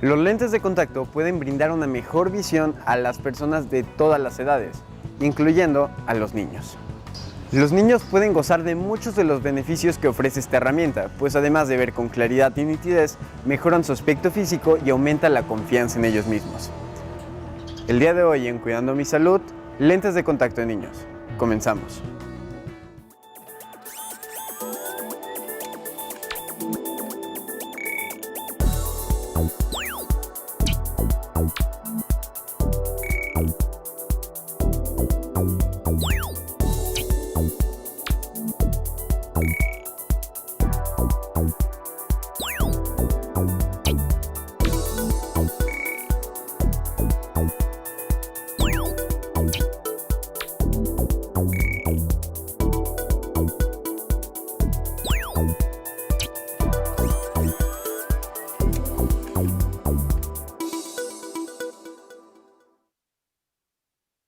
Los lentes de contacto pueden brindar una mejor visión a las personas de todas las edades, incluyendo a los niños. Los niños pueden gozar de muchos de los beneficios que ofrece esta herramienta, pues además de ver con claridad y nitidez, mejoran su aspecto físico y aumenta la confianza en ellos mismos. El día de hoy en Cuidando mi Salud, lentes de contacto en niños. Comenzamos.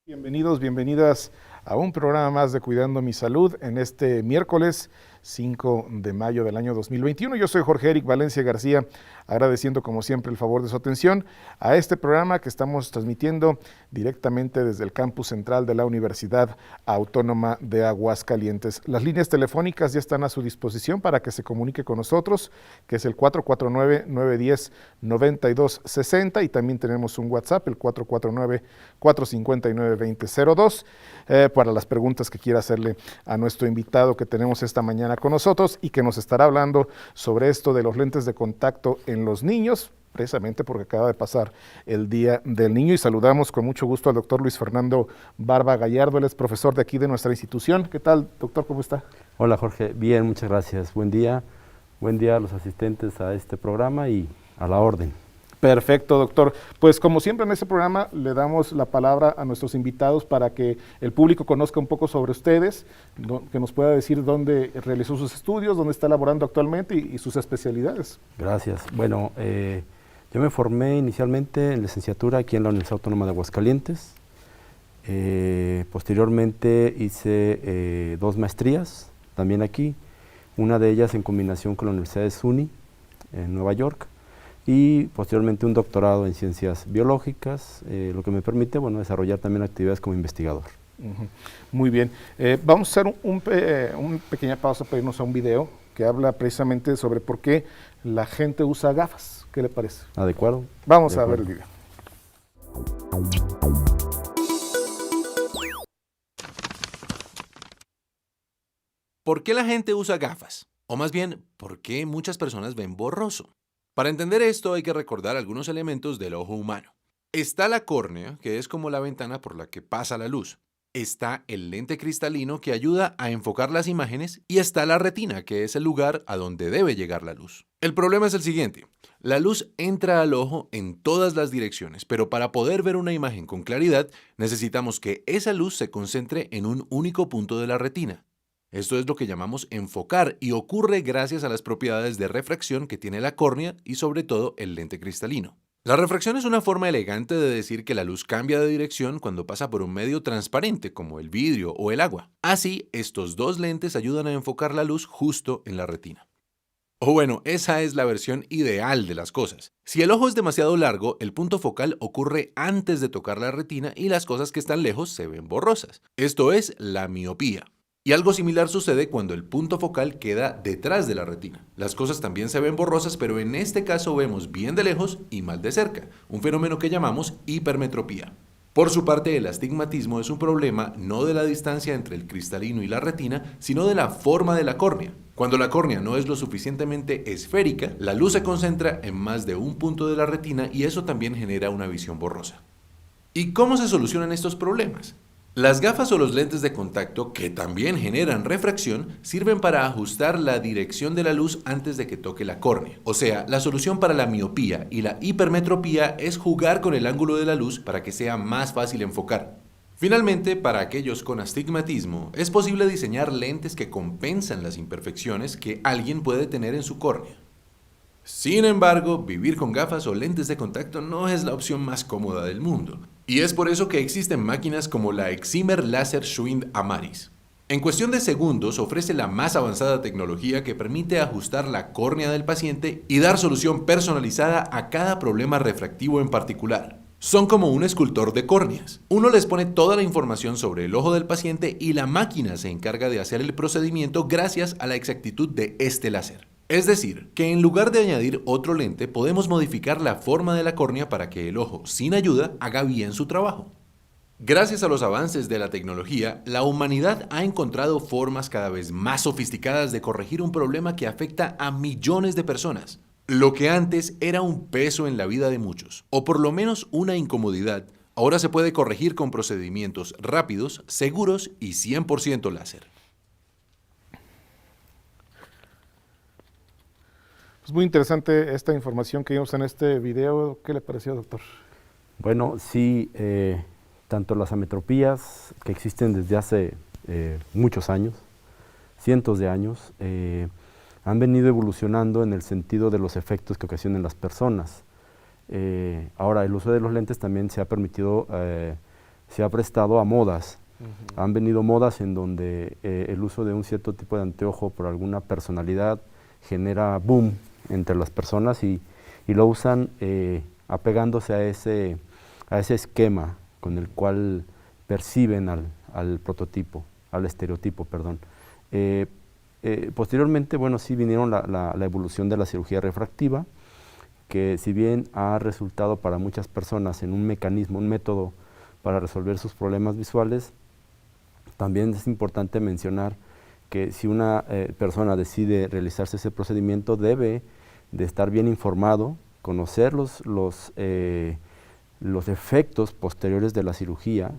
Bienvenidos, bienvenidas a un programa más de Cuidando mi Salud en este miércoles 5 de mayo del año 2021. Yo soy Jorge Eric Valencia García, agradeciendo como siempre el favor de su atención a este programa que estamos transmitiendo directamente desde el campus central de la Universidad Autónoma de Aguascalientes. Las líneas telefónicas ya están a su disposición para que se comunique con nosotros, que es el 449-910-9260, y también tenemos un WhatsApp, el 449-459-2002, para las preguntas que quiera hacerle a nuestro invitado que tenemos esta mañana con nosotros y que nos estará hablando sobre esto de los lentes de contacto en los niños, precisamente porque acaba de pasar el Día del Niño, y saludamos con mucho gusto al doctor Luis Fernando Barba Gallardo. Él es profesor de aquí de nuestra institución. ¿Qué tal, doctor? ¿Cómo está? Hola, Jorge. Bien, muchas gracias. Buen día a los asistentes a este programa y a la orden. Perfecto, doctor. Pues como siempre en este programa le damos la palabra a nuestros invitados para que el público conozca un poco sobre ustedes, que nos pueda decir dónde realizó sus estudios, dónde está laborando actualmente y sus especialidades. Gracias. Bueno, yo me formé inicialmente en licenciatura aquí en la Universidad Autónoma de Aguascalientes. Posteriormente hice 2 maestrías también aquí, una de ellas en combinación con la Universidad de SUNY en Nueva York, y posteriormente un doctorado en ciencias biológicas, lo que me permite desarrollar también actividades como investigador. Muy bien. Vamos a hacer una pequeña pausa para irnos a un video que habla precisamente sobre por qué la gente usa gafas. ¿Qué le parece? ¿Adecuado? Vamos a ver el video. ¿Por qué la gente usa gafas? O más bien, ¿por qué muchas personas ven borroso? Para entender esto hay que recordar algunos elementos del ojo humano. Está la córnea, que es como la ventana por la que pasa la luz. Está el lente cristalino, que ayuda a enfocar las imágenes, y está la retina, que es el lugar a donde debe llegar la luz. El problema es el siguiente: la luz entra al ojo en todas las direcciones, pero para poder ver una imagen con claridad, necesitamos que esa luz se concentre en un único punto de la retina. Esto es lo que llamamos enfocar, y ocurre gracias a las propiedades de refracción que tiene la córnea y sobre todo el lente cristalino. La refracción es una forma elegante de decir que la luz cambia de dirección cuando pasa por un medio transparente como el vidrio o el agua. Así, estos dos lentes ayudan a enfocar la luz justo en la retina. O bueno, esa es la versión ideal de las cosas. Si el ojo es demasiado largo, el punto focal ocurre antes de tocar la retina y las cosas que están lejos se ven borrosas. Esto es la miopía. Y algo similar sucede cuando el punto focal queda detrás de la retina. Las cosas también se ven borrosas, pero en este caso vemos bien de lejos y mal de cerca, un fenómeno que llamamos hipermetropía. Por su parte, el astigmatismo es un problema no de la distancia entre el cristalino y la retina, sino de la forma de la córnea. Cuando la córnea no es lo suficientemente esférica, la luz se concentra en más de un punto de la retina y eso también genera una visión borrosa. ¿Y cómo se solucionan estos problemas? Las gafas o los lentes de contacto, que también generan refracción, sirven para ajustar la dirección de la luz antes de que toque la córnea. O sea, la solución para la miopía y la hipermetropía es jugar con el ángulo de la luz para que sea más fácil enfocar. Finalmente, para aquellos con astigmatismo, es posible diseñar lentes que compensan las imperfecciones que alguien puede tener en su córnea. Sin embargo, vivir con gafas o lentes de contacto no es la opción más cómoda del mundo. Y es por eso que existen máquinas como la Excimer Laser Schwind Amaris. En cuestión de segundos ofrece la más avanzada tecnología que permite ajustar la córnea del paciente y dar solución personalizada a cada problema refractivo en particular. Son como un escultor de córneas. Uno les pone toda la información sobre el ojo del paciente y la máquina se encarga de hacer el procedimiento gracias a la exactitud de este láser. Es decir, que en lugar de añadir otro lente, podemos modificar la forma de la córnea para que el ojo, sin ayuda, haga bien su trabajo. Gracias a los avances de la tecnología, la humanidad ha encontrado formas cada vez más sofisticadas de corregir un problema que afecta a millones de personas. Lo que antes era un peso en la vida de muchos, o por lo menos una incomodidad, ahora se puede corregir con procedimientos rápidos, seguros y 100% láser. Es muy interesante esta información que vimos en este video. ¿Qué le pareció, doctor? Bueno, sí, tanto las ametropías que existen desde hace muchos años, cientos de años, han venido evolucionando en el sentido de los efectos que ocasionan las personas. Ahora, el uso de los lentes también se ha permitido, se ha prestado a modas. Han venido modas en donde el uso de un cierto tipo de anteojo por alguna personalidad genera boom entre las personas y lo usan apegándose a ese esquema con el cual perciben al prototipo, al estereotipo, perdón. Posteriormente, bueno, sí vinieron la evolución de la cirugía refractiva, que si bien ha resultado para muchas personas en un mecanismo, un método para resolver sus problemas visuales, también es importante mencionar que si una persona decide realizarse ese procedimiento, debe de estar bien informado, conocer los efectos posteriores de la cirugía,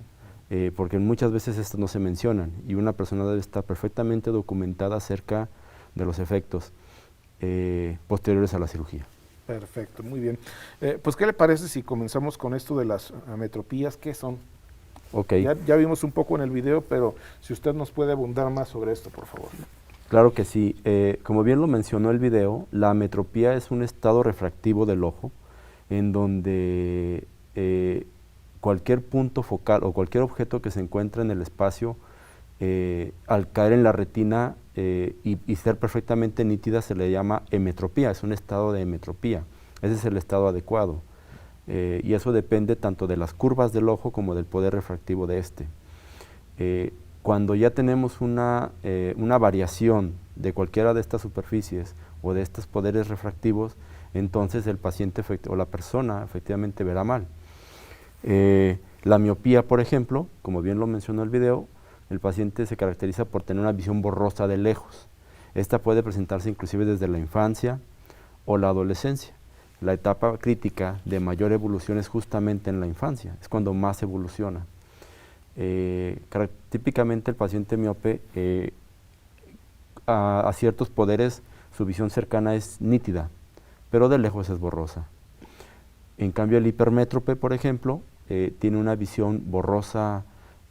porque muchas veces estos no se mencionan y una persona debe estar perfectamente documentada acerca de los efectos posteriores a la cirugía. Perfecto, muy bien. Pues, ¿qué le parece si comenzamos con esto de las ametropías? ¿Qué son? Okay. Ya vimos un poco en el video, pero si usted nos puede abundar más sobre esto, por favor. Claro que sí. Como bien lo mencionó el video, la ametropía es un estado refractivo del ojo en donde cualquier punto focal o cualquier objeto que se encuentre en el espacio, al caer en la retina y ser perfectamente nítida, se le llama emetropía, es un estado de emetropía. Ese es el estado adecuado. Y eso depende tanto de las curvas del ojo como del poder refractivo de este. Cuando ya tenemos una variación de cualquiera de estas superficies o de estos poderes refractivos, entonces el paciente o la persona efectivamente verá mal. La miopía, por ejemplo, como bien lo mencionó el video, el paciente se caracteriza por tener una visión borrosa de lejos. Esta puede presentarse inclusive desde la infancia o la adolescencia. La etapa crítica de mayor evolución es justamente en la infancia, es cuando más evoluciona. Típicamente el paciente miope a ciertos poderes su visión cercana es nítida, pero de lejos es borrosa. En cambio el hipermétrope, por ejemplo, tiene una visión borrosa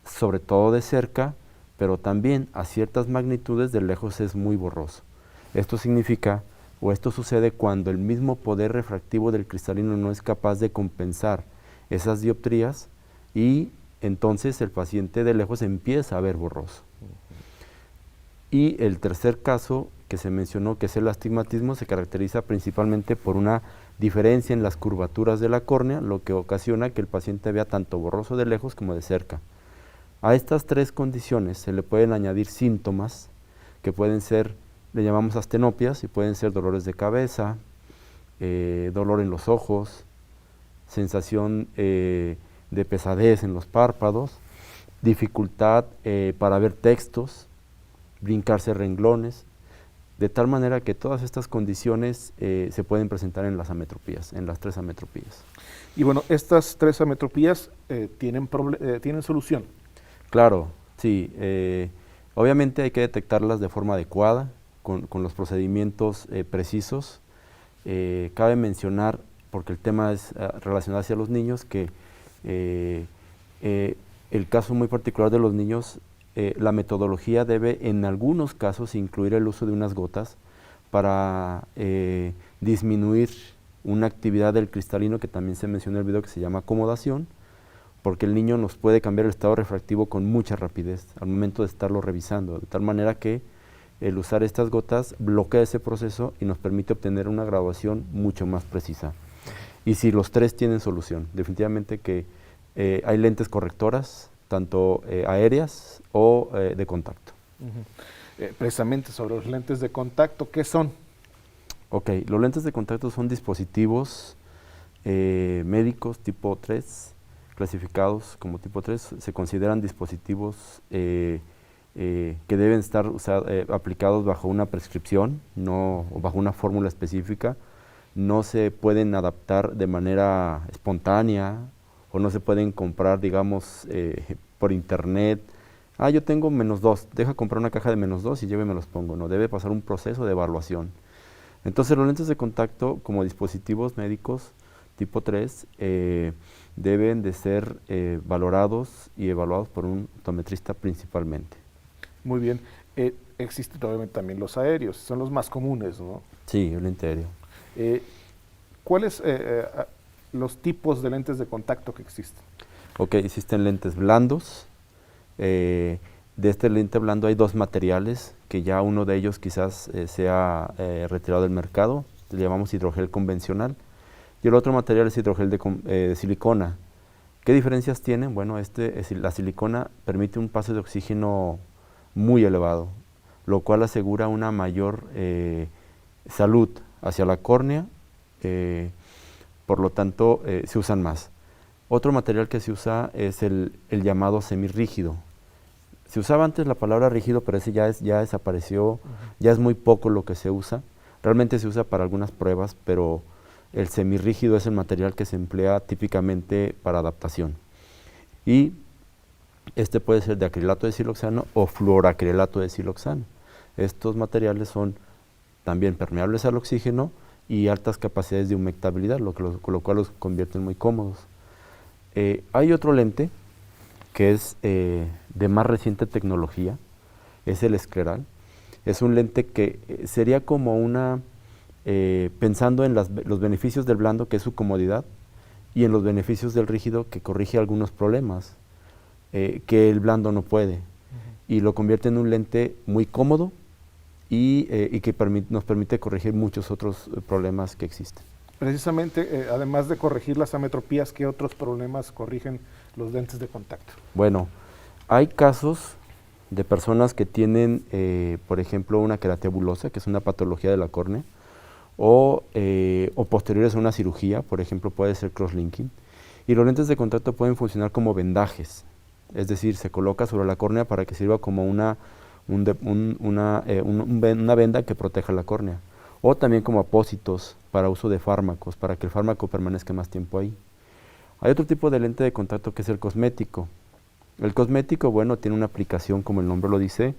sobre todo de cerca, pero también a ciertas magnitudes de lejos es muy borroso. Esto significa, o esto sucede cuando el mismo poder refractivo del cristalino no es capaz de compensar esas dioptrías y entonces el paciente de lejos empieza a ver borroso. Y el tercer caso que se mencionó, que es el astigmatismo, se caracteriza principalmente por una diferencia en las curvaturas de la córnea, lo que ocasiona que el paciente vea tanto borroso de lejos como de cerca. A estas tres condiciones se le pueden añadir síntomas que pueden ser, le llamamos astenopias, y pueden ser dolores de cabeza, dolor en los ojos, sensación de pesadez en los párpados, dificultad para ver textos, brincarse renglones, de tal manera que todas estas condiciones se pueden presentar en las ametropías, en las tres ametropías. Y bueno, estas tres ametropías tienen solución. Claro, sí. Obviamente hay que detectarlas de forma adecuada, con los procedimientos precisos. Cabe mencionar, porque el tema es relacionado hacia los niños, que el caso muy particular de los niños, la metodología debe en algunos casos incluir el uso de unas gotas para disminuir una actividad del cristalino que también se mencionó en el video que se llama acomodación, porque el niño nos puede cambiar el estado refractivo con mucha rapidez al momento de estarlo revisando, de tal manera que el usar estas gotas bloquea ese proceso y nos permite obtener una graduación mucho más precisa. Y si los tres tienen solución, definitivamente que hay lentes correctoras, tanto aéreas o de contacto. Precisamente sobre los lentes de contacto, ¿qué son? Ok, los lentes de contacto son dispositivos médicos tipo 3, clasificados como tipo 3, se consideran dispositivos que deben estar aplicados bajo una prescripción, no bajo una fórmula específica, no se pueden adaptar de manera espontánea o no se pueden comprar, digamos, por internet. Yo tengo -2, deja comprar una caja de -2 y yo me los pongo. No, debe pasar un proceso de evaluación. Entonces los lentes de contacto como dispositivos médicos tipo 3 deben de ser valorados y evaluados por un optometrista principalmente. Muy bien. Existen obviamente también los aéreos, son los más comunes, ¿no? Sí, el lente aéreo. ¿Cuáles los tipos de lentes de contacto que existen? Ok, existen lentes blandos. De este lente blando hay dos materiales, que ya uno de ellos quizás sea retirado del mercado, le llamamos hidrogel convencional, y el otro material es hidrogel de silicona. ¿Qué diferencias tienen? Bueno, la silicona permite un paso de oxígeno muy elevado, lo cual asegura una mayor salud hacia la córnea, por lo tanto se usan más. Otro material que se usa es el llamado semirrígido. Se usaba antes la palabra rígido, pero ese ya desapareció, ya es muy poco lo que se usa. Realmente se usa para algunas pruebas, pero el semirrígido es el material que se emplea típicamente para adaptación. Y este puede ser de acrilato de siloxano o fluoroacrilato de siloxano. Estos materiales son también permeables al oxígeno y altas capacidades de humectabilidad, con lo cual los convierten muy cómodos. Hay otro lente que es de más reciente tecnología, es el escleral. Es un lente que sería como pensando en los beneficios del blando, que es su comodidad, y en los beneficios del rígido, que corrige algunos problemas que el blando no puede, y lo convierte en un lente muy cómodo y que nos permite corregir muchos otros problemas que existen. Precisamente, además de corregir las ametropías, ¿qué otros problemas corrigen los lentes de contacto? Bueno, hay casos de personas que tienen, por ejemplo, una querateabulosa, que es una patología de la córnea, o posteriores a una cirugía, por ejemplo, puede ser crosslinking, y los lentes de contacto pueden funcionar como vendajes, es decir, se coloca sobre la córnea para que sirva como una venda que proteja la córnea, o también como apósitos para uso de fármacos, para que el fármaco permanezca más tiempo ahí. Hay otro tipo de lente de contacto que es el cosmético. El cosmético, bueno, tiene una aplicación, como el nombre lo dice,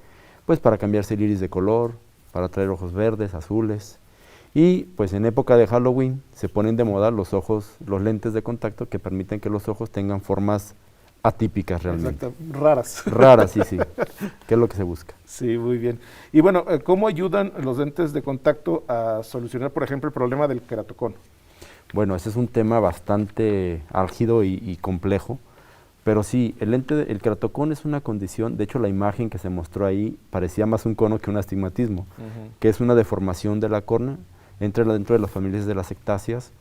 pues para cambiarse el iris de color, para traer ojos verdes, azules, y pues en época de Halloween se ponen de moda los lentes de contacto que permiten que los ojos tengan formas atípicas realmente. Exacto, raras. Raras, sí, que es lo que se busca. Sí, muy bien. Y bueno, ¿cómo ayudan los lentes de contacto a solucionar, por ejemplo, el problema del queratocono? Bueno, ese es un tema bastante álgido y complejo, pero sí, el queratocono es una condición, de hecho la imagen que se mostró ahí parecía más un cono que un astigmatismo, que es una deformación de la córnea, entra dentro de las familias de las ectasias,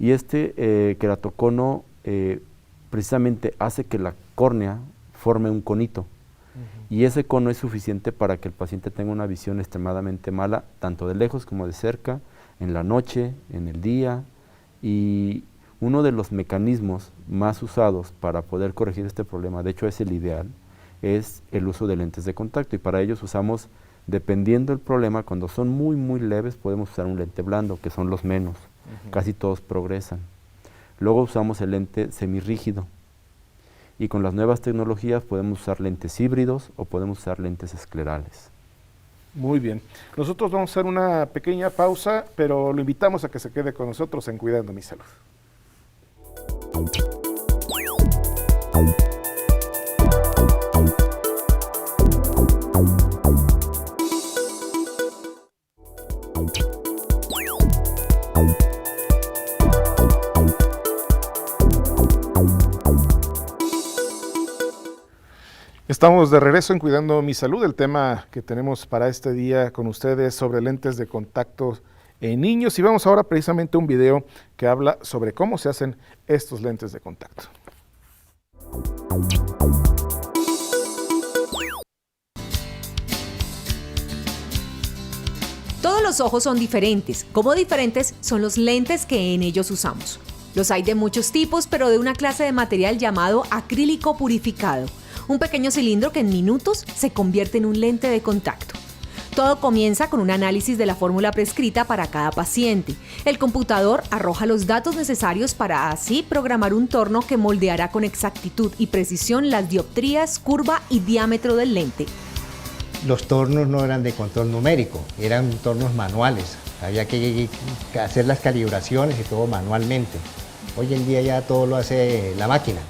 y este queratocono precisamente hace que la córnea forme un conito, y ese cono es suficiente para que el paciente tenga una visión extremadamente mala, tanto de lejos como de cerca, en la noche, en el día, y uno de los mecanismos más usados para poder corregir este problema, de hecho es el ideal, es el uso de lentes de contacto, y para ellos usamos, dependiendo del problema, cuando son muy muy leves podemos usar un lente blando, que son los menos, casi todos progresan. Luego usamos el lente semirrígido, y con las nuevas tecnologías podemos usar lentes híbridos o podemos usar lentes esclerales. Muy bien. Nosotros vamos a hacer una pequeña pausa, pero lo invitamos a que se quede con nosotros en Cuidando mi Salud. Estamos de regreso en Cuidando mi Salud. El tema que tenemos para este día con ustedes sobre lentes de contacto en niños, y vamos ahora precisamente a un video que habla sobre cómo se hacen estos lentes de contacto. Todos los ojos son diferentes, como diferentes son los lentes que en ellos usamos. Los hay de muchos tipos, pero de una clase de material llamado acrílico purificado, un pequeño cilindro que en minutos se convierte en un lente de contacto. Todo comienza con un análisis de la fórmula prescrita para cada paciente. El computador arroja los datos necesarios para así programar un torno que moldeará con exactitud y precisión las dioptrías, curva y diámetro del lente. Los tornos no eran de control numérico, eran tornos manuales. Había que hacer las calibraciones y todo manualmente. Hoy en día ya todo lo hace la máquina.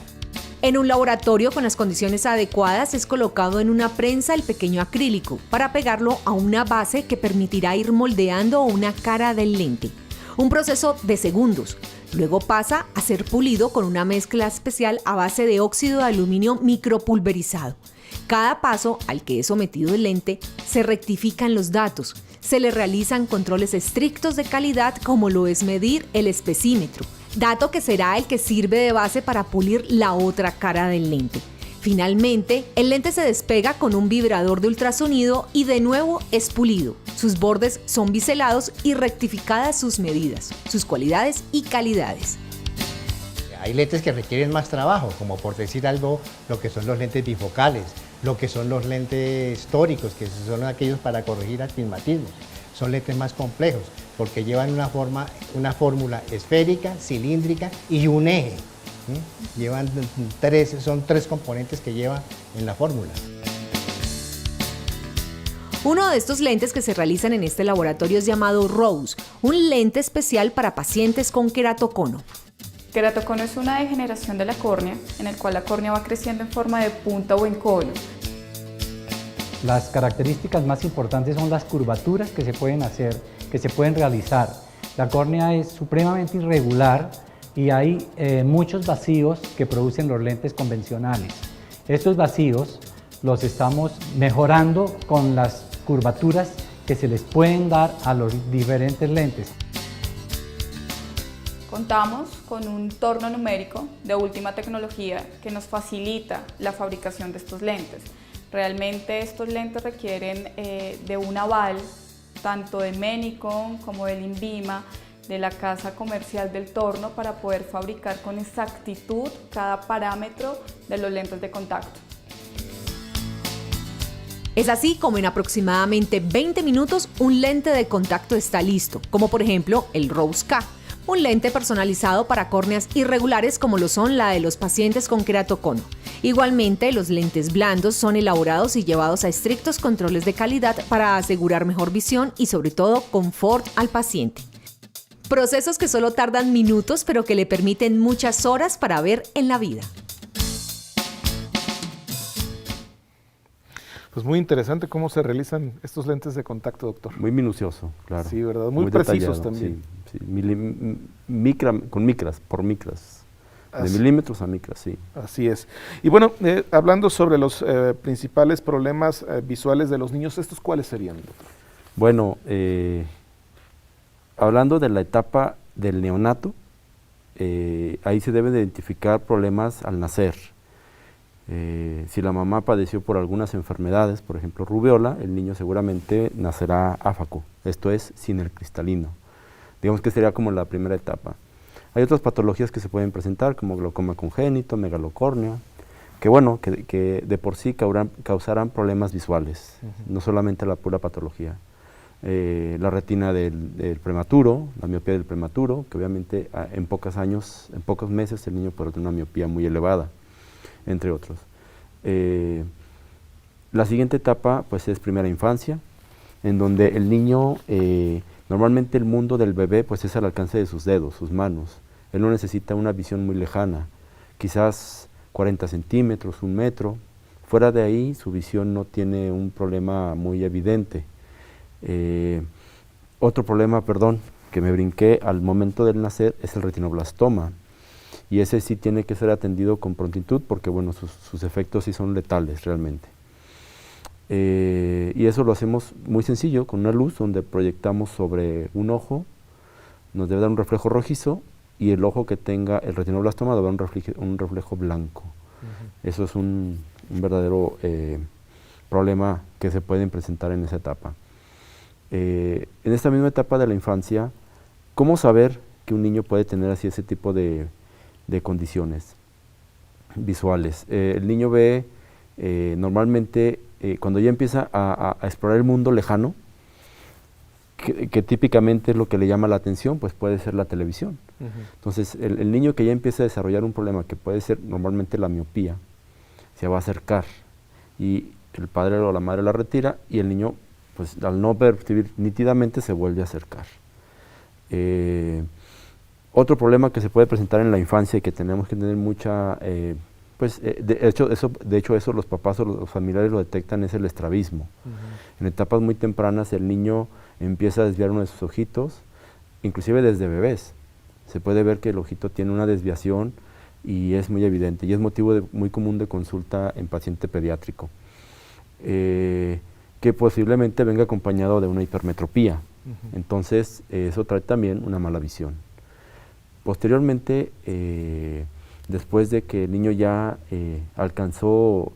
En un laboratorio con las condiciones adecuadas es colocado en una prensa el pequeño acrílico para pegarlo a una base que permitirá ir moldeando una cara del lente. Un proceso de segundos. Luego pasa a ser pulido con una mezcla especial a base de óxido de aluminio micropulverizado. Cada paso al que es sometido el lente se rectifican los datos. Se le realizan controles estrictos de calidad como lo es medir el espesímetro, dato que será el que sirve de base para pulir la otra cara del lente. Finalmente, el lente se despega con un vibrador de ultrasonido y de nuevo es pulido. Sus bordes son biselados y rectificadas sus medidas, sus cualidades y calidades. Hay lentes que requieren más trabajo, como por decir algo, lo que son los lentes bifocales, lo que son los lentes tóricos, que son aquellos para corregir astigmatismos. Son lentes más complejos, porque llevan una fórmula esférica, cilíndrica y un eje. Son tres componentes que lleva en la fórmula. Uno de estos lentes que se realizan en este laboratorio es llamado ROSE, un lente especial para pacientes con queratocono. Queratocono es una degeneración de la córnea, en el cual la córnea va creciendo en forma de punta o en cono. Las características más importantes son las curvaturas que se pueden hacer, que se pueden realizar. La córnea es supremamente irregular y hay muchos vacíos que producen los lentes convencionales. Estos vacíos los estamos mejorando con las curvaturas que se les pueden dar a los diferentes lentes. Contamos con un torno numérico de última tecnología que nos facilita la fabricación de estos lentes. Realmente estos lentes requieren de un aval tanto de Menicon como del INVIMA, de la casa comercial del torno, para poder fabricar con exactitud cada parámetro de los lentes de contacto. Es así como en aproximadamente 20 minutos un lente de contacto está listo, como por ejemplo el ROSE K, un lente personalizado para córneas irregulares como lo son la de los pacientes con queratocono. Igualmente, los lentes blandos son elaborados y llevados a estrictos controles de calidad para asegurar mejor visión y sobre todo confort al paciente. Procesos que solo tardan minutos pero que le permiten muchas horas para ver en la vida. Pues muy interesante cómo se realizan estos lentes de contacto, doctor. Muy minucioso, claro. Sí, ¿verdad? Muy precisos detallado, también. Sí, con micras, por micras. De milímetros a micras, sí. Así es. Y bueno, hablando sobre los principales problemas visuales de los niños, ¿estos cuáles serían, doctor? Bueno, hablando de la etapa del neonato, ahí se deben identificar problemas al nacer. Si la mamá padeció por algunas enfermedades, por ejemplo rubiola, el niño seguramente nacerá áfaco, esto es sin el cristalino. Digamos que sería como la primera etapa. Hay otras patologías que se pueden presentar, como glaucoma congénito, megalocórnea, que bueno, que de por sí causarán problemas visuales, no solamente la pura patología. La retina del prematuro, la miopía del prematuro, que obviamente en pocos meses el niño puede tener una miopía muy elevada, entre otros. La siguiente etapa pues es primera infancia, en donde el niño, normalmente el mundo del bebé pues es al alcance de sus dedos, sus manos. Él no necesita una visión muy lejana, quizás 40 centímetros, 1 metro. Fuera de ahí su visión no tiene un problema muy evidente. Otro problema, que me brinqué al momento del nacer es el retinoblastoma. y ese sí tiene que ser atendido con prontitud porque bueno, sus efectos sí son letales realmente. Y eso lo hacemos muy sencillo, con una luz donde proyectamos sobre un ojo, nos debe dar un reflejo rojizo, y el ojo que tenga el retinoblastoma debe dar un reflejo blanco. Eso es un verdadero problema que se pueden presentar en esa etapa. En esta misma etapa de la infancia, ¿cómo saber que un niño puede tener así ese tipo de condiciones visuales? El niño ve normalmente cuando ya empieza a explorar el mundo lejano, que típicamente es lo que le llama la atención, pues puede ser la televisión. Entonces, el niño que ya empieza a desarrollar un problema que puede ser normalmente la miopía, se va a acercar y el padre o la madre la retira y el niño, pues al no percibir nítidamente, se vuelve a acercar. Otro problema que se puede presentar en la infancia y que tenemos que tener mucha, de hecho eso los papás o los familiares lo detectan, es el estrabismo. En etapas muy tempranas el niño empieza a desviar uno de sus ojitos, inclusive desde bebés. Se puede ver que el ojito tiene una desviación y es muy evidente y es motivo muy común de consulta en paciente pediátrico, que posiblemente venga acompañado de una hipermetropía. Entonces eso trae también una mala visión. Posteriormente, después de que el niño ya alcanzó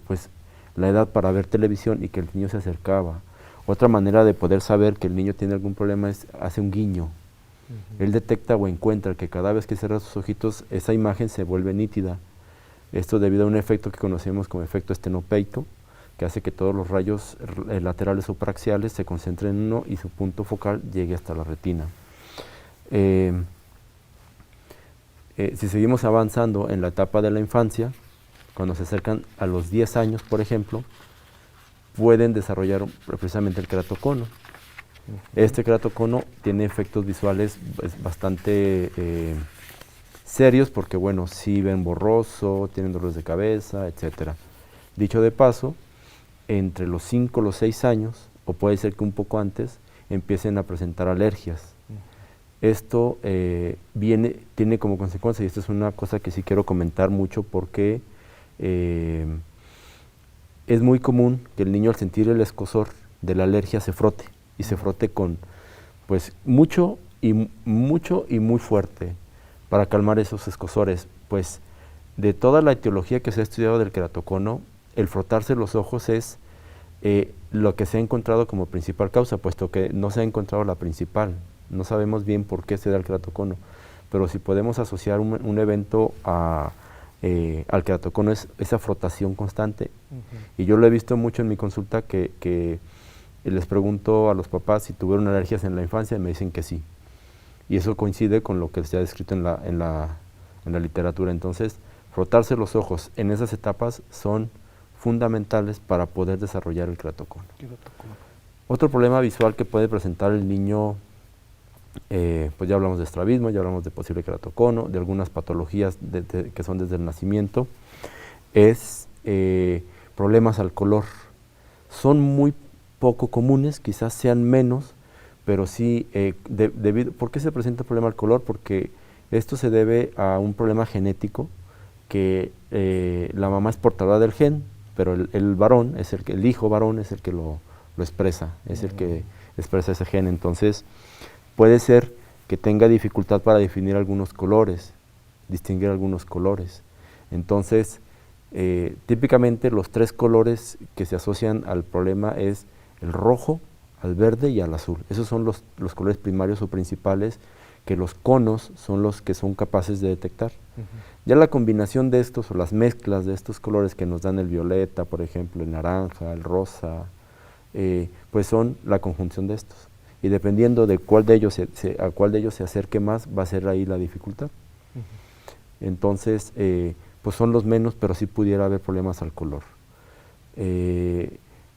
pues la edad para ver televisión y que el niño se acercaba, otra manera de poder saber que el niño tiene algún problema es hace un guiño. Él detecta o encuentra que cada vez que cierra sus ojitos, esa imagen se vuelve nítida. Esto debido a un efecto que conocemos como efecto estenopeito, que hace que todos los rayos laterales o praxiales se concentren en uno y su punto focal llegue hasta la retina. Si seguimos avanzando en la etapa de la infancia, cuando se acercan a los 10 años, por ejemplo, pueden desarrollar precisamente el queratocono. Este queratocono tiene efectos visuales bastante serios porque, bueno, sí ven borroso, tienen dolores de cabeza, etc. Dicho de paso, entre los 5 y los 6 años, o puede ser que un poco antes, empiecen a presentar alergias. Esto tiene como consecuencia, y esto es una cosa que sí quiero comentar mucho porque es muy común que el niño al sentir el escozor de la alergia se frote, y se frote con pues mucho y muy fuerte para calmar esos escozores. Pues de toda la etiología que se ha estudiado del queratocono, el frotarse los ojos es lo que se ha encontrado como principal causa, puesto que no se ha encontrado la principal. No sabemos bien por qué se da el queratocono, pero si podemos asociar un evento al queratocono es esa frotación constante. Y yo lo he visto mucho en mi consulta que les pregunto a los papás si tuvieron alergias en la infancia y me dicen que sí. Y eso coincide con lo que se ha descrito en la literatura. Entonces, frotarse los ojos en esas etapas son fundamentales para poder desarrollar el queratocono. Otro problema visual que puede presentar el niño, pues ya hablamos de estrabismo, ya hablamos de posible queratocono, de algunas patologías que son desde el nacimiento, es problemas al color. Son muy poco comunes, quizás sean menos, pero sí, ¿por qué se presenta el problema al color? Porque esto se debe a un problema genético, que la mamá es portadora del gen, pero el varón, el hijo varón es el que lo expresa, es el que expresa ese gen. Entonces, puede ser que tenga dificultad para definir algunos colores, distinguir algunos colores. Entonces, típicamente los 3 colores que se asocian al problema es el rojo, al verde y al azul. Esos son los colores primarios o principales, que los conos son los que son capaces de detectar. Ya la combinación de estos o las mezclas de estos colores que nos dan el violeta, por ejemplo, el naranja, el rosa, pues son la conjunción de estos. Y dependiendo de cuál de ellos a cuál de ellos se acerque más, va a ser ahí la dificultad. Entonces, pues son los menos, pero sí pudiera haber problemas al color.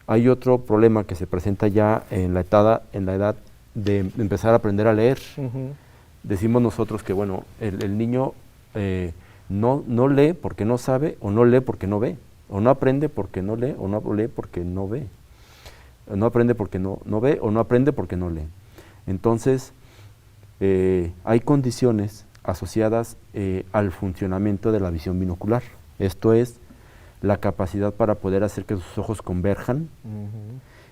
Hay otro problema que se presenta ya en la edad de empezar a aprender a leer. Decimos nosotros que, bueno, el niño no lee porque no sabe, o no lee porque no ve, o no aprende porque no lee, o no lee porque no ve. No aprende porque no ve, o no aprende porque no lee. Entonces, hay condiciones asociadas al funcionamiento de la visión binocular. Esto es la capacidad para poder hacer que sus ojos converjan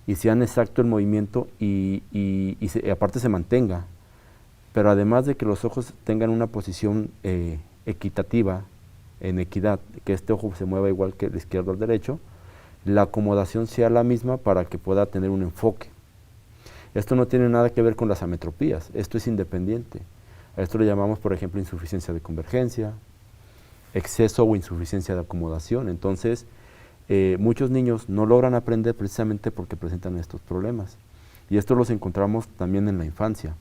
y sean exacto el movimiento y aparte se mantenga. Pero además de que los ojos tengan una posición equitativa, en equidad, que este ojo se mueva igual que el izquierdo al derecho, la acomodación sea la misma para que pueda tener un enfoque. Esto no tiene nada que ver con las ametropías, esto es independiente. A esto le llamamos, por ejemplo, insuficiencia de convergencia, exceso o insuficiencia de acomodación. Entonces, muchos niños no logran aprender precisamente porque presentan estos problemas. Y esto los encontramos también en la infancia.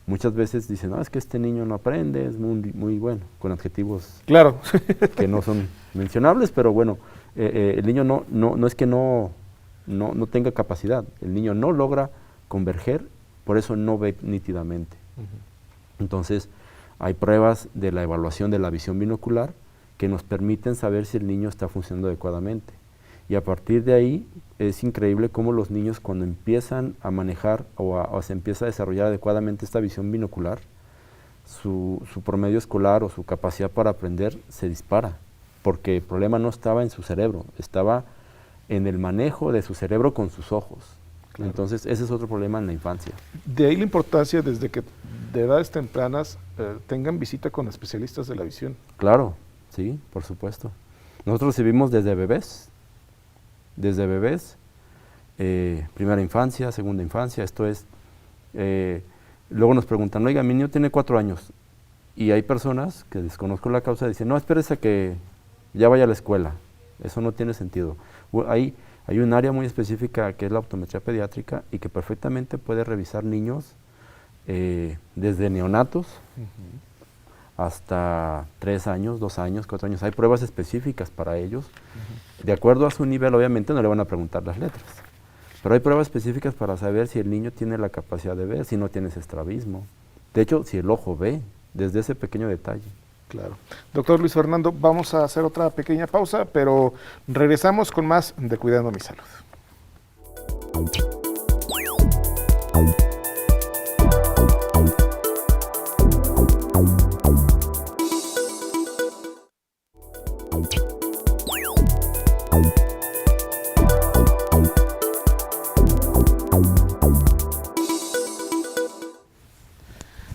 Muchas veces dicen, no, es que este niño no aprende, es muy bueno, con adjetivos Claro. que no son mencionables, pero bueno, el niño no es que no tenga capacidad, el niño no logra converger, por eso no ve nítidamente. Entonces, hay pruebas de la evaluación de la visión binocular que nos permiten saber si el niño está funcionando adecuadamente. Y a partir de ahí es increíble cómo los niños cuando empiezan a manejar o se empieza a desarrollar adecuadamente esta visión binocular, su promedio escolar o su capacidad para aprender se dispara, porque el problema no estaba en su cerebro, estaba en el manejo de su cerebro con sus ojos. Claro. Entonces ese es otro problema en la infancia. De ahí la importancia desde que de edades tempranas tengan visita con especialistas de la visión. Claro, sí, por supuesto. Nosotros recibimos desde bebés, primera infancia, segunda infancia, esto es, luego nos preguntan, oiga, mi niño tiene 4 años, y hay personas que desconozco la causa, dicen, no, espérese a que ya vaya a la escuela, eso no tiene sentido. Hay un área muy específica que es la optometría pediátrica y que perfectamente puede revisar niños desde neonatos hasta 3 años, 2 años, 4 años. Hay pruebas específicas para ellos. De acuerdo a su nivel, obviamente no le van a preguntar las letras, pero hay pruebas específicas para saber si el niño tiene la capacidad de ver, si no tiene ese estrabismo. De hecho, si el ojo ve, desde ese pequeño detalle. Claro. Doctor Luis Fernando, vamos a hacer otra pequeña pausa, pero regresamos con más de Cuidando mi Salud.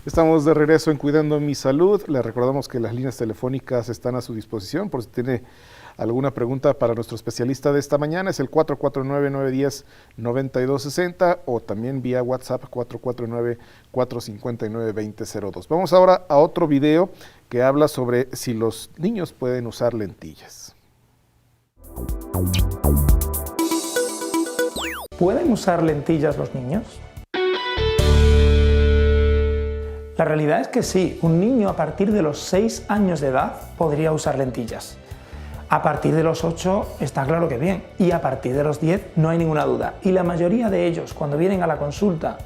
Estamos de regreso en Cuidando mi Salud. Les recordamos que las líneas telefónicas están a su disposición por si tiene alguna pregunta para nuestro especialista de esta mañana. Es el 449-910-9260 o también vía WhatsApp 449-459-2002. Vamos ahora a otro video que habla sobre si los niños pueden usar lentillas. ¿Pueden usar lentillas los niños? La realidad es que sí, un niño a partir de los 6 años de edad podría usar lentillas. A partir de los 8 está claro que bien, y a partir de los 10 no hay ninguna duda. Y la mayoría de ellos, cuando vienen a la consulta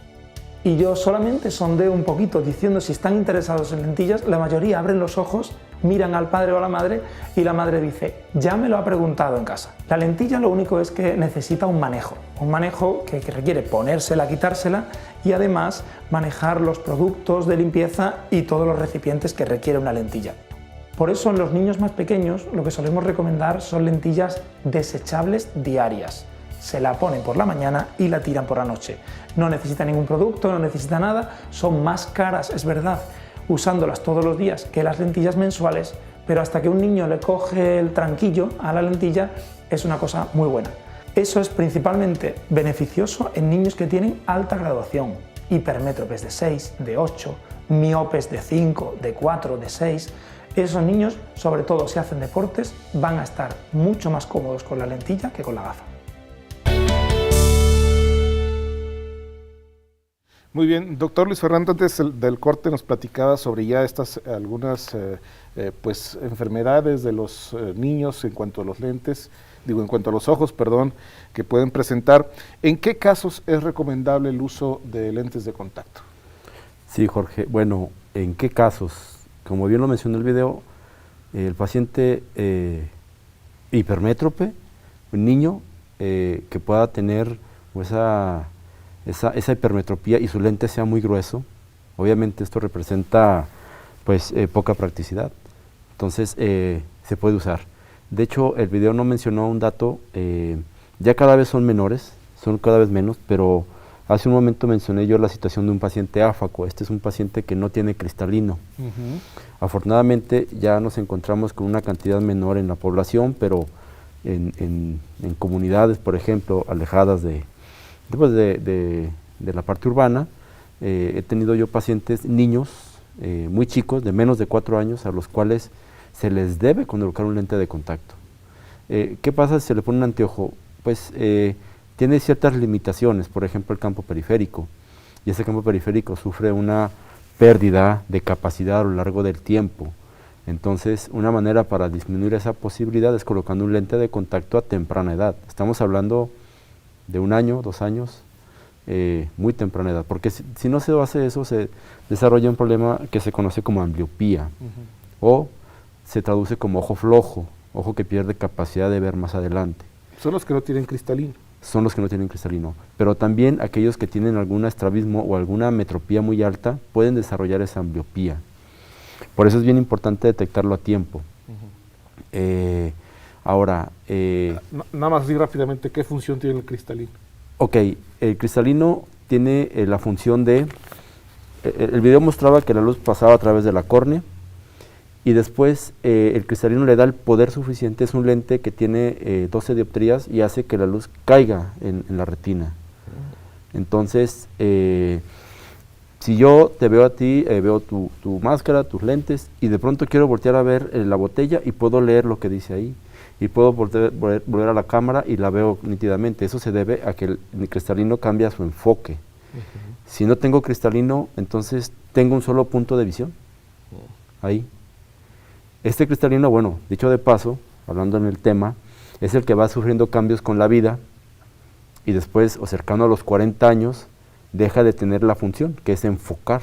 y yo solamente sondeo un poquito diciendo si están interesados en lentillas, la mayoría abren los ojos, miran al padre o a la madre y la madre dice, ya me lo ha preguntado en casa. La lentilla lo único es que necesita un manejo que requiere ponérsela, quitársela y además manejar los productos de limpieza y todos los recipientes que requiere una lentilla. Por eso en los niños más pequeños lo que solemos recomendar son lentillas desechables diarias. Se la ponen por la mañana y la tiran por la noche. No necesita ningún producto, no necesita nada, son más caras, es verdad, usándolas todos los días que las lentillas mensuales, pero hasta que un niño le coge el tranquillo a la lentilla es una cosa muy buena. Eso es principalmente beneficioso en niños que tienen alta graduación, hipermétropes de 6, de 8, miopes de 5, de 4, de 6. Esos niños, sobre todo si hacen deportes, van a estar mucho más cómodos con la lentilla que con la gafa. Muy bien, doctor Luis Fernando, antes del corte nos platicaba sobre ya estas algunas pues enfermedades de los niños en cuanto a los lentes, en cuanto a los ojos, perdón, que pueden presentar. ¿En qué casos es recomendable el uso de lentes de contacto? Sí, Jorge, bueno, ¿en qué casos? Como bien lo mencionó el video, el paciente hipermétrope, un niño que pueda tener esa hipermetropía y su lente sea muy grueso, obviamente esto representa pues poca practicidad. Entonces se puede usar. De hecho, el video no mencionó un dato, ya cada vez son menores, son cada vez menos, pero hace un momento mencioné yo la situación de un paciente áfaco. Este es un paciente que no tiene cristalino. Afortunadamente ya nos encontramos con una cantidad menor en la población, pero en comunidades, por ejemplo, alejadas de la parte urbana, he tenido yo pacientes, niños muy chicos, de menos de 4 años, a los cuales se les debe colocar un lente de contacto. ¿Qué pasa si se le pone un anteojo? Pues tiene ciertas limitaciones, por ejemplo el campo periférico, y ese campo periférico sufre una pérdida de capacidad a lo largo del tiempo. Entonces, una manera para disminuir esa posibilidad es colocando un lente de contacto a temprana edad. Estamos hablando de 1 año, 2 años, muy temprana edad, porque si no se hace eso, se desarrolla un problema que se conoce como ambliopía, o se traduce como ojo flojo, ojo que pierde capacidad de ver más adelante. Son los que no tienen cristalino. Son los que no tienen cristalino, pero también aquellos que tienen algún estrabismo o alguna metropía muy alta pueden desarrollar esa ambliopía. Por eso es bien importante detectarlo a tiempo. Ahora... nada más así rápidamente, ¿qué función tiene el cristalino? Ok, el cristalino tiene la función de... el video mostraba que la luz pasaba a través de la córnea, y después el cristalino le da el poder suficiente. Es un lente que tiene 12 dioptrías y hace que la luz caiga en la retina. Entonces, si yo te veo a ti, veo tu máscara, tus lentes, y de pronto quiero voltear a ver la botella y puedo leer lo que dice ahí, y puedo volver a la cámara y la veo nítidamente. Eso se debe a que el cristalino cambia su enfoque. Si no tengo cristalino, entonces tengo un solo punto de visión, ahí. Este cristalino, bueno, dicho de paso, hablando en el tema, es el que va sufriendo cambios con la vida, y después, o cercano a los 40 años, deja de tener la función, que es enfocar.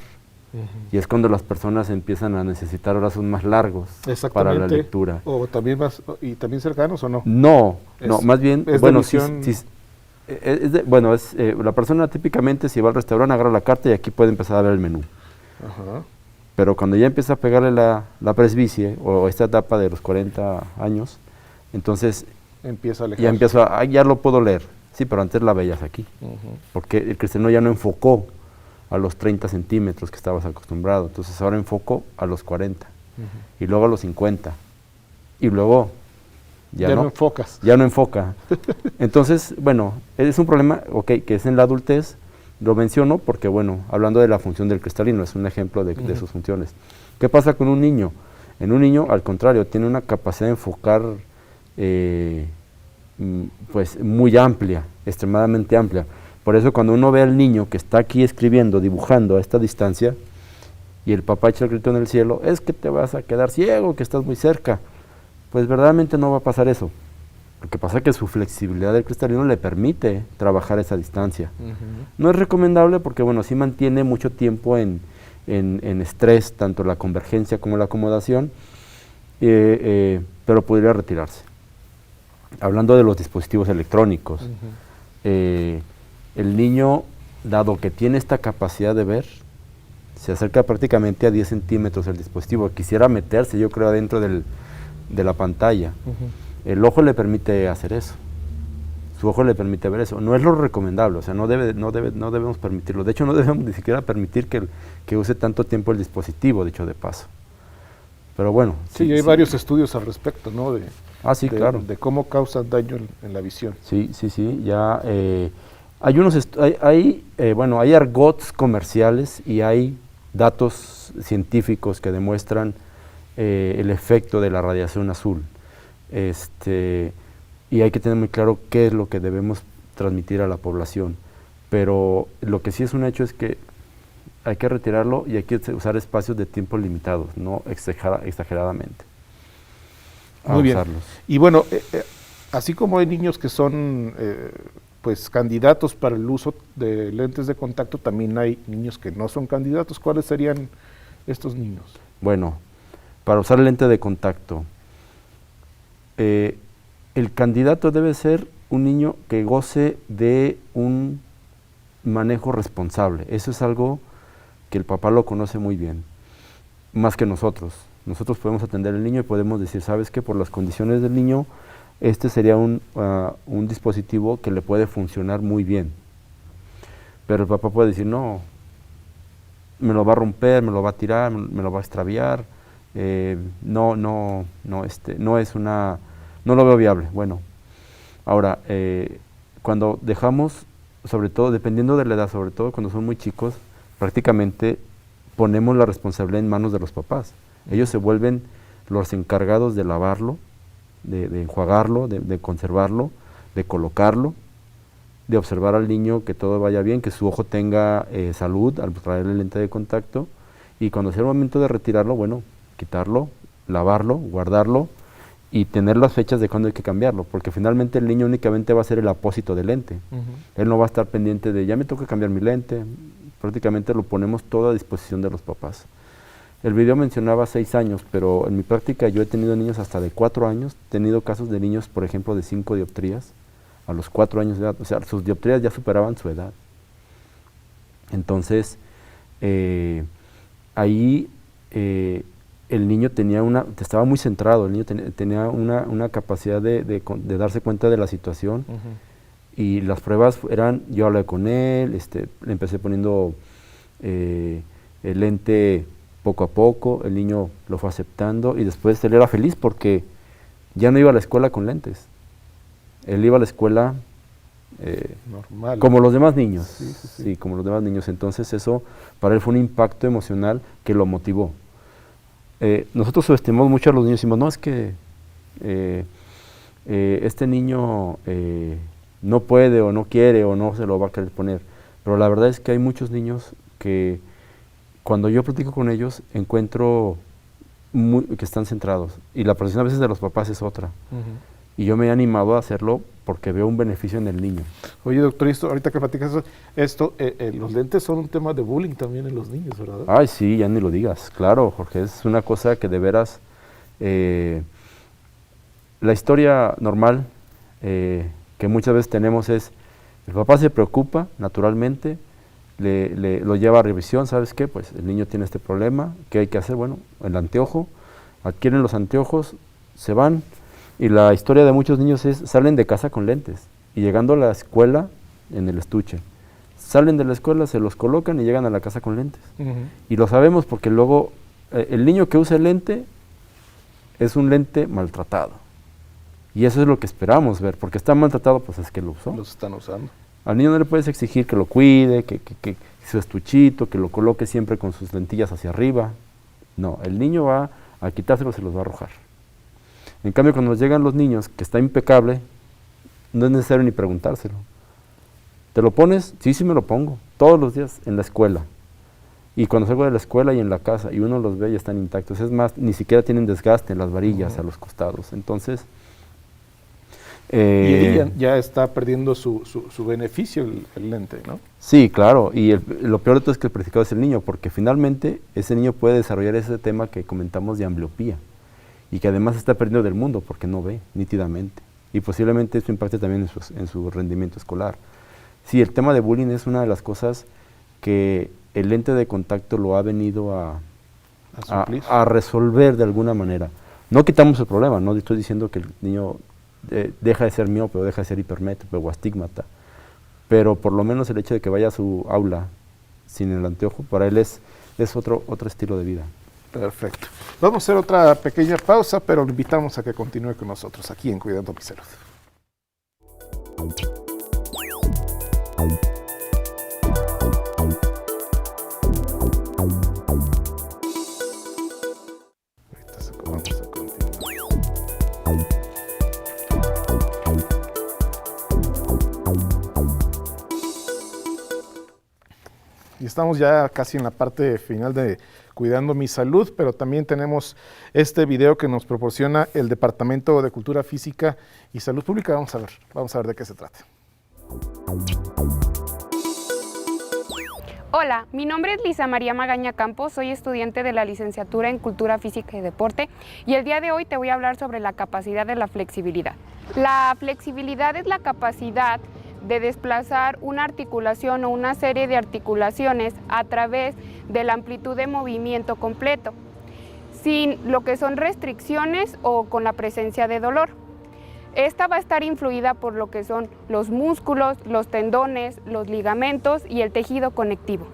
Y es cuando las personas empiezan a necesitar brazos más largos para la lectura. ¿O también más, y también cercanos o no? No, más bien, bueno, la persona típicamente, si va al restaurante, agarra la carta y aquí puede empezar a ver el menú. Pero cuando ya empieza a pegarle la presbicie, o esta etapa de los 40 años, entonces empieza a alejarse. Ya lo puedo leer. Sí, pero antes la veías aquí, porque el cristalino ya no enfocó a los 30 centímetros que estabas acostumbrado. Entonces ahora enfoco a los 40, y luego a los 50, y luego ya no enfocas. Ya no enfoca. Entonces, bueno, es un problema, que es en la adultez. Lo menciono porque, bueno, hablando de la función del cristalino, es un ejemplo de sus funciones. ¿Qué pasa con un niño? En un niño, al contrario, tiene una capacidad de enfocar pues muy amplia, extremadamente amplia. Por eso cuando uno ve al niño que está aquí escribiendo, dibujando a esta distancia, y el papá echa el grito en el cielo, es que te vas a quedar ciego, que estás muy cerca, pues verdaderamente no va a pasar eso. Lo que pasa es que su flexibilidad del cristalino le permite trabajar esa distancia. No es recomendable porque, bueno, sí mantiene mucho tiempo en estrés, tanto la convergencia como la acomodación, pero podría retirarse. Hablando de los dispositivos electrónicos, el niño, dado que tiene esta capacidad de ver, se acerca prácticamente a 10 centímetros del dispositivo. Quisiera meterse, yo creo, adentro de la pantalla. El ojo le permite hacer eso. Su ojo le permite ver eso. No es lo recomendable, o sea, no debemos permitirlo. De hecho, no debemos ni siquiera permitir que use tanto tiempo el dispositivo, dicho de paso. Pero bueno. Sí, hay varios estudios al respecto, ¿no? Claro. De cómo causan daño en la visión. Sí. Ya hay argots comerciales y hay datos científicos que demuestran el efecto de la radiación azul. Y hay que tener muy claro qué es lo que debemos transmitir a la población, pero lo que sí es un hecho es que hay que retirarlo y hay que usar espacios de tiempo limitados, no exageradamente. Muy bien. Y bueno, así como hay niños que son pues candidatos para el uso de lentes de contacto, también hay niños que no son candidatos. ¿Cuáles serían estos niños? Bueno, para usar lente de contacto, el candidato debe ser un niño que goce de un manejo responsable. Eso es algo que el papá lo conoce muy bien. más que nosotros. Nosotros podemos atender al niño y podemos decir, ¿sabes qué? Por las condiciones del niño, este sería un dispositivo que le puede funcionar muy bien. Pero el papá puede decir, no, me lo va a romper, me lo va a tirar, me lo va a extraviar, no lo veo viable. Bueno, ahora, cuando dejamos, sobre todo, dependiendo de la edad, sobre todo cuando son muy chicos, prácticamente ponemos la responsabilidad en manos de los papás. Ellos se vuelven los encargados de lavarlo, de enjuagarlo, de conservarlo, de colocarlo, de observar al niño que todo vaya bien, que su ojo tenga salud al traerle lente de contacto, y cuando sea el momento de retirarlo, bueno, quitarlo, lavarlo, guardarlo y tener las fechas de cuándo hay que cambiarlo, porque finalmente el niño únicamente va a ser el apósito del lente. Él no va a estar pendiente de, ya me toca cambiar mi lente, prácticamente lo ponemos todo a disposición de los papás. El video mencionaba 6 años, pero en mi práctica yo he tenido niños hasta de 4 años, he tenido casos de niños, por ejemplo, de 5 dioptrías, a los 4 años de edad, o sea, sus dioptrías ya superaban su edad. Entonces, ahí el niño estaba muy centrado, el niño tenía una capacidad de darse cuenta de la situación, y las pruebas eran, yo hablé con él, le empecé poniendo el lente poco a poco, el niño lo fue aceptando, y después él era feliz porque ya no iba a la escuela con lentes. Él iba a la escuela normal, como los demás niños, sí, como los demás niños. Entonces eso para él fue un impacto emocional que lo motivó. Nosotros subestimamos mucho a los niños y decimos, no, es que este niño no puede o no quiere o no se lo va a querer poner. Pero la verdad es que hay muchos niños que cuando yo platico con ellos encuentro que están centrados, y la percepción a veces de los papás es otra. Y yo me he animado a hacerlo porque veo un beneficio en el niño. Oye, doctor, ahorita que platicas esto, los lentes son un tema de bullying también en los niños, ¿verdad? Ay, sí, ya ni lo digas. Claro, Jorge, es una cosa que de veras... la historia normal que muchas veces tenemos es, el papá se preocupa, naturalmente, lo lleva a revisión, ¿sabes qué? Pues el niño tiene este problema, ¿qué hay que hacer? Bueno, el anteojo, adquieren los anteojos, se van, y la historia de muchos niños es, salen de casa con lentes, y llegando a la escuela, en el estuche, salen de la escuela, se los colocan y llegan a la casa con lentes. Y lo sabemos porque luego, el niño que usa el lente, es un lente maltratado. Y eso es lo que esperamos ver, porque está maltratado, pues es que lo usó. Los están usando. Al niño no le puedes exigir que lo cuide, que su estuchito, que lo coloque siempre con sus lentillas hacia arriba. No, el niño va a quitárselo, se los va a arrojar. En cambio, cuando nos llegan los niños, que está impecable, no es necesario ni preguntárselo. ¿Te lo pones? Sí, sí me lo pongo, todos los días en la escuela. Y cuando salgo de la escuela y en la casa, y uno los ve y están intactos. Es más, ni siquiera tienen desgaste en las varillas, a los costados. Entonces... y ella ya está perdiendo su beneficio el lente, ¿no? Sí, claro, y lo peor de todo es que el perjudicado es el niño, porque finalmente ese niño puede desarrollar ese tema que comentamos de ambliopía, y que además está perdiendo del mundo porque no ve nítidamente, y posiblemente eso impacte también en su rendimiento escolar. Sí, el tema de bullying es una de las cosas que el lente de contacto lo ha venido a resolver de alguna manera. No quitamos el problema, no estoy diciendo que el niño deja de ser miope o deja de ser hipermétrope o astígmata, pero por lo menos el hecho de que vaya a su aula sin el anteojo, para él es otro estilo de vida. Perfecto. Vamos a hacer otra pequeña pausa, pero lo invitamos a que continúe con nosotros aquí en Cuidando mi Salud. Y estamos ya casi en la parte final de Cuidando mi Salud, pero también tenemos este video que nos proporciona el Departamento de Cultura Física y Salud Pública. Vamos a ver de qué se trata. Hola, mi nombre es Lisa María Magaña Campos, soy estudiante de la licenciatura en Cultura Física y Deporte, y el día de hoy te voy a hablar sobre la capacidad de la flexibilidad. La flexibilidad es la capacidad de desplazar una articulación o una serie de articulaciones a través de la amplitud de movimiento completo. sin lo que son restricciones o con la presencia de dolor. Esta va a estar influida por lo que son los músculos, los tendones, los ligamentos y el tejido conectivo.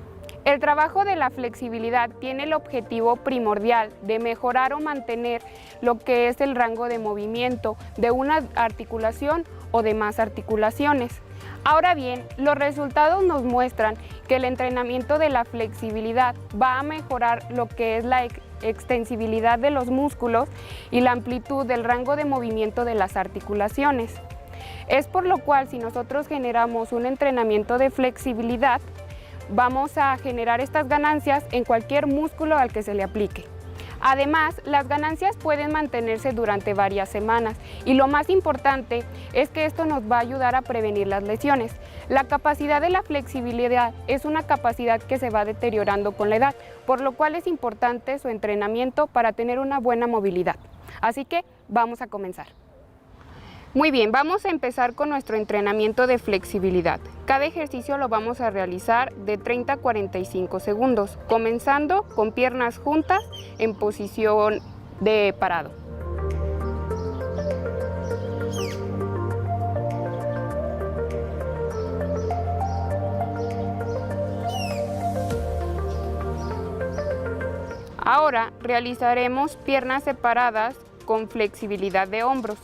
El trabajo de la flexibilidad tiene el objetivo primordial de mejorar o mantener lo que es el rango de movimiento de una articulación o de más articulaciones. Ahora bien, los resultados nos muestran que el entrenamiento de la flexibilidad va a mejorar lo que es la extensibilidad de los músculos y la amplitud del rango de movimiento de las articulaciones. Es por lo cual, si nosotros generamos un entrenamiento de flexibilidad, vamos a generar estas ganancias en cualquier músculo al que se le aplique. Además, las ganancias pueden mantenerse durante varias semanas y lo más importante es que esto nos va a ayudar a prevenir las lesiones. La capacidad de la flexibilidad es una capacidad que se va deteriorando con la edad, por lo cual es importante su entrenamiento para tener una buena movilidad. Así que vamos a comenzar. Muy bien, vamos a empezar con nuestro entrenamiento de flexibilidad. Cada ejercicio lo vamos a realizar de 30 a 45 segundos, comenzando con piernas juntas en posición de parado. Ahora realizaremos piernas separadas con flexibilidad de hombros.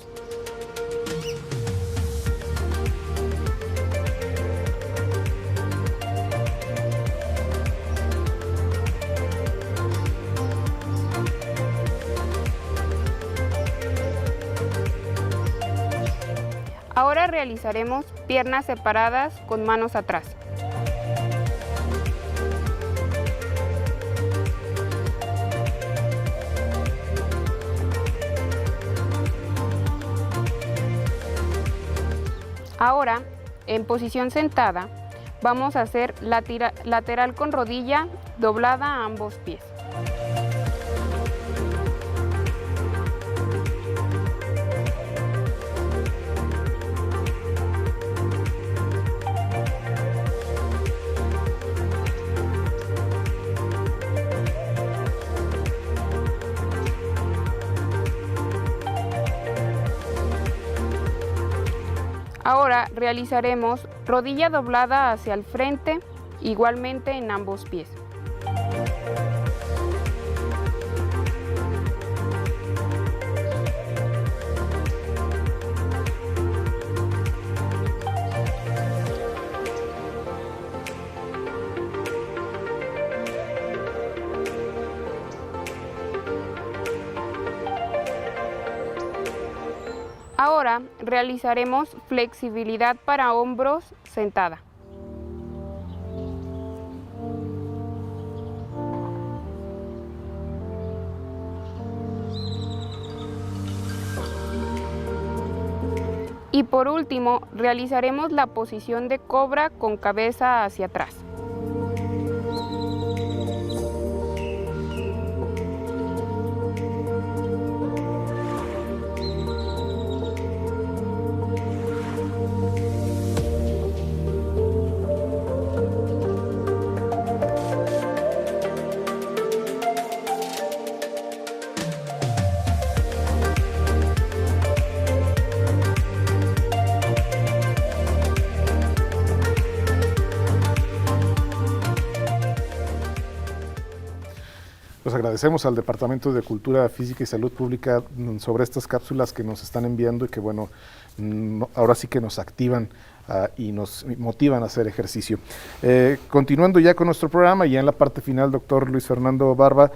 Ahora realizaremos piernas separadas con manos atrás. Ahora, en posición sentada, vamos a hacer lateral con rodilla doblada a ambos pies. Ahora realizaremos rodilla doblada hacia el frente, igualmente en ambos pies. Ahora realizaremos flexibilidad para hombros sentada. Y por último, realizaremos la posición de cobra con cabeza hacia atrás. Pues agradecemos al Departamento de Cultura Física y Salud Pública sobre estas cápsulas que nos están enviando y que bueno, ahora sí que nos activan y nos motivan a hacer ejercicio. Continuando ya con nuestro programa, ya en la parte final, doctor Luis Fernando Barba,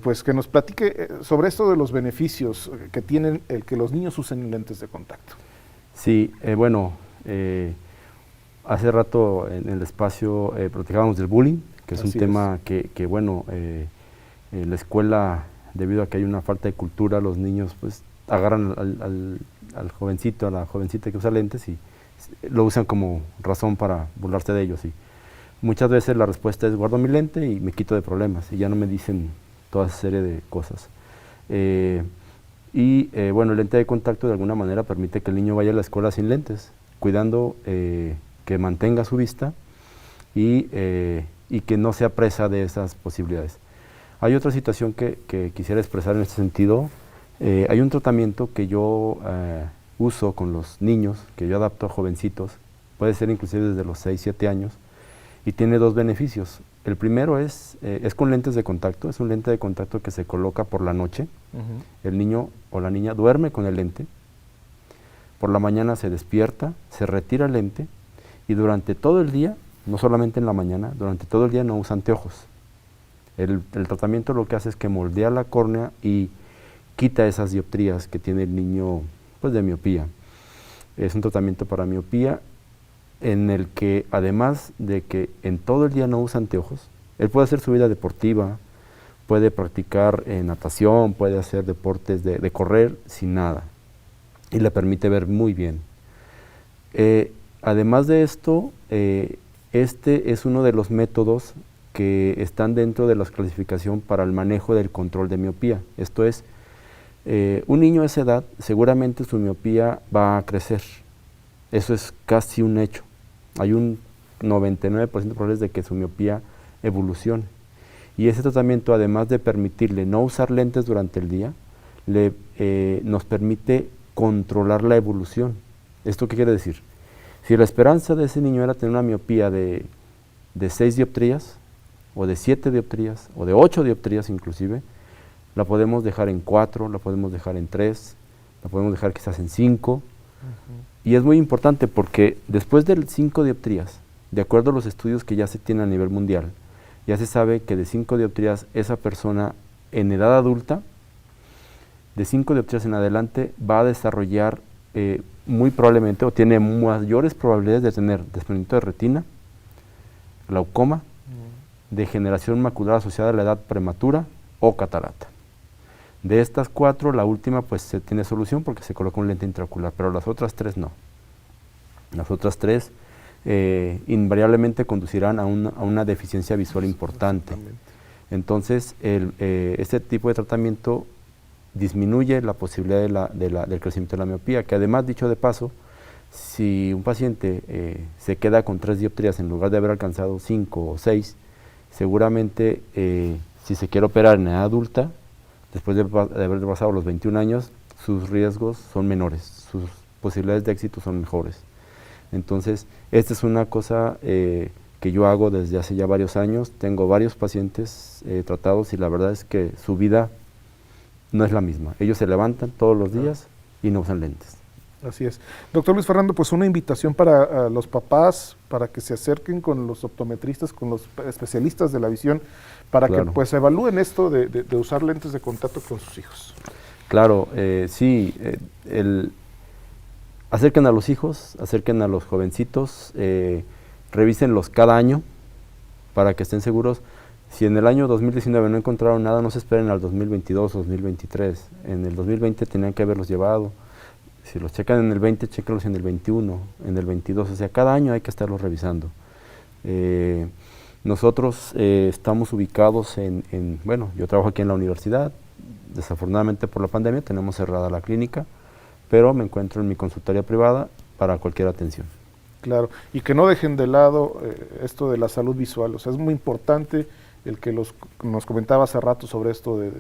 pues que nos platique sobre esto de los beneficios que tienen el que los niños usen lentes de contacto. Sí, hace rato en el espacio platicábamos del bullying, que es un tema que bueno, en la escuela, debido a que hay una falta de cultura, los niños pues agarran al jovencito, a la jovencita que usa lentes y lo usan como razón para burlarse de ellos. Y muchas veces la respuesta es: guardo mi lente y me quito de problemas, y ya no me dicen toda esa serie de cosas. Bueno, el lente de contacto de alguna manera permite que el niño vaya a la escuela sin lentes, cuidando que mantenga su vista y que no sea presa de esas posibilidades. Hay otra situación que quisiera expresar en este sentido. Hay un tratamiento que yo uso con los niños, que yo adapto a jovencitos, puede ser inclusive desde los 6, 7 años, y tiene dos beneficios. El primero es con lentes de contacto, es un lente de contacto que se coloca por la noche. El niño o la niña duerme con el lente, por la mañana se despierta, se retira el lente, y durante todo el día, no solamente en la mañana, durante todo el día no usa anteojos. El tratamiento lo que hace es que moldea la córnea y quita esas dioptrías que tiene el niño, pues, de miopía. Es un tratamiento para miopía en el que, además de que en todo el día no usa anteojos, él puede hacer su vida deportiva, puede practicar natación, puede hacer deportes de correr sin nada, y le permite ver muy bien. Además de esto, este es uno de los métodos que están dentro de la clasificación para el manejo del control de miopía. Esto es, un niño a esa edad, seguramente su miopía va a crecer. Eso es casi un hecho. Hay un 99% de probabilidades de que su miopía evolucione. Y ese tratamiento, además de permitirle no usar lentes durante el día, nos permite controlar la evolución. ¿Esto qué quiere decir? Si la esperanza de ese niño era tener una miopía de 6 dioptrías, o de 7 dioptrías, o de 8 dioptrías inclusive, la podemos dejar en 4, la podemos dejar en 3, la podemos dejar quizás en 5. Y es muy importante porque después de 5 dioptrías, de acuerdo a los estudios que ya se tienen a nivel mundial, ya se sabe que de 5 dioptrías esa persona en edad adulta, de 5 dioptrías en adelante, va a desarrollar muy probablemente, o tiene mayores probabilidades de tener desprendimiento de retina, glaucoma, degeneración macular asociada a la edad prematura o catarata. De estas 4, la última pues se tiene solución porque se coloca un lente intraocular, pero las otras 3 no. Las otras 3 invariablemente conducirán a una deficiencia visual importante. Entonces, este tipo de tratamiento disminuye la posibilidad del crecimiento de la miopía, que además, dicho de paso, si un paciente se queda con 3 dioptrías en lugar de haber alcanzado 5 o 6, seguramente si se quiere operar en edad adulta, después de haber pasado los 21 años, sus riesgos son menores, sus posibilidades de éxito son mejores. Entonces, esta es una cosa que yo hago desde hace ya varios años. Tengo varios pacientes tratados y la verdad es que su vida no es la misma. Ellos se levantan todos los días y no usan lentes. Así es. Doctor Luis Fernando, pues una invitación para los papás, para que se acerquen con los optometristas, con los especialistas de la visión, para que pues evalúen esto de usar lentes de contacto con sus hijos. Claro, sí, acerquen a los hijos, acerquen a los jovencitos, revísenlos cada año para que estén seguros. Si en el año 2019 no encontraron nada, no se esperen al 2022 o 2023. En el 2020 tenían que haberlos llevado. Si los checan en el 20, chéquenlos en el 21, en el 22. O sea, cada año hay que estarlos revisando. Nosotros estamos ubicados bueno, yo trabajo aquí en la universidad. Desafortunadamente por la pandemia tenemos cerrada la clínica, pero me encuentro en mi consultoría privada para cualquier atención. Claro, y que no dejen de lado esto de la salud visual. O sea, es muy importante el que nos comentaba hace rato sobre esto de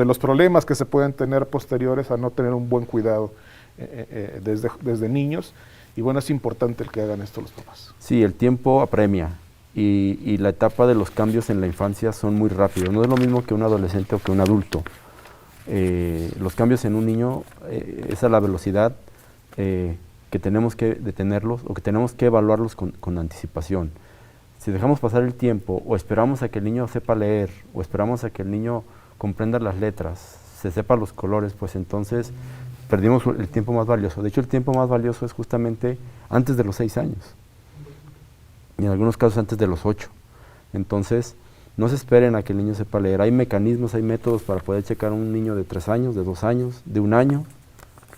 los problemas que se pueden tener posteriores a no tener un buen cuidado desde niños. Y bueno, es importante el que hagan esto los papás. Sí, el tiempo apremia y la etapa de los cambios en la infancia son muy rápidos. No es lo mismo que un adolescente o que un adulto. Los cambios en un niño es a la velocidad que tenemos que detenerlos o que tenemos que evaluarlos con anticipación. Si dejamos pasar el tiempo o esperamos a que el niño sepa leer o esperamos a que el niño comprenda las letras, se sepa los colores, pues entonces perdimos el tiempo más valioso. De hecho, el tiempo más valioso es justamente antes de los 6 años y en algunos casos antes de los 8. Entonces, no se esperen a que el niño sepa leer. Hay mecanismos, hay métodos para poder checar a un niño de 3 años, de 2 años, de 1 año,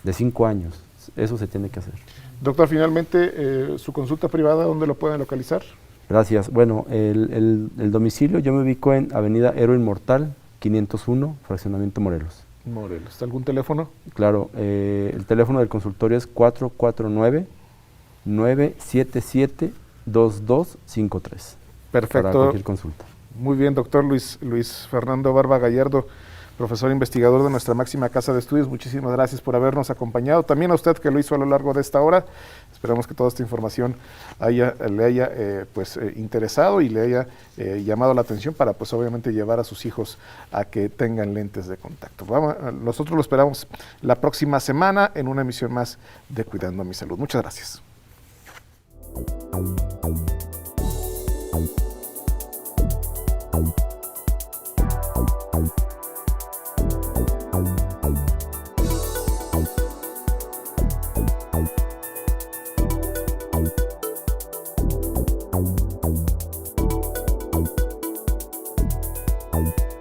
de 5 años. Eso se tiene que hacer. Doctor, finalmente, su consulta privada, ¿dónde lo pueden localizar? Gracias. Bueno, el domicilio, yo me ubico en Avenida Héroe Inmortal, 501, Fraccionamiento Morelos. Morelos. ¿Algún teléfono? Claro, el teléfono del consultorio es 449-977-2253. Perfecto. Para cualquier consulta. Muy bien, doctor Luis Fernando Barba Gallardo, profesor investigador de nuestra máxima casa de estudios. Muchísimas gracias por habernos acompañado. También a usted que lo hizo a lo largo de esta hora. Esperamos que toda esta información le haya interesado y le haya llamado la atención para pues obviamente llevar a sus hijos a que tengan lentes de contacto. Nosotros lo esperamos la próxima semana en una emisión más de Cuidando Mi Salud. Muchas gracias. Bye.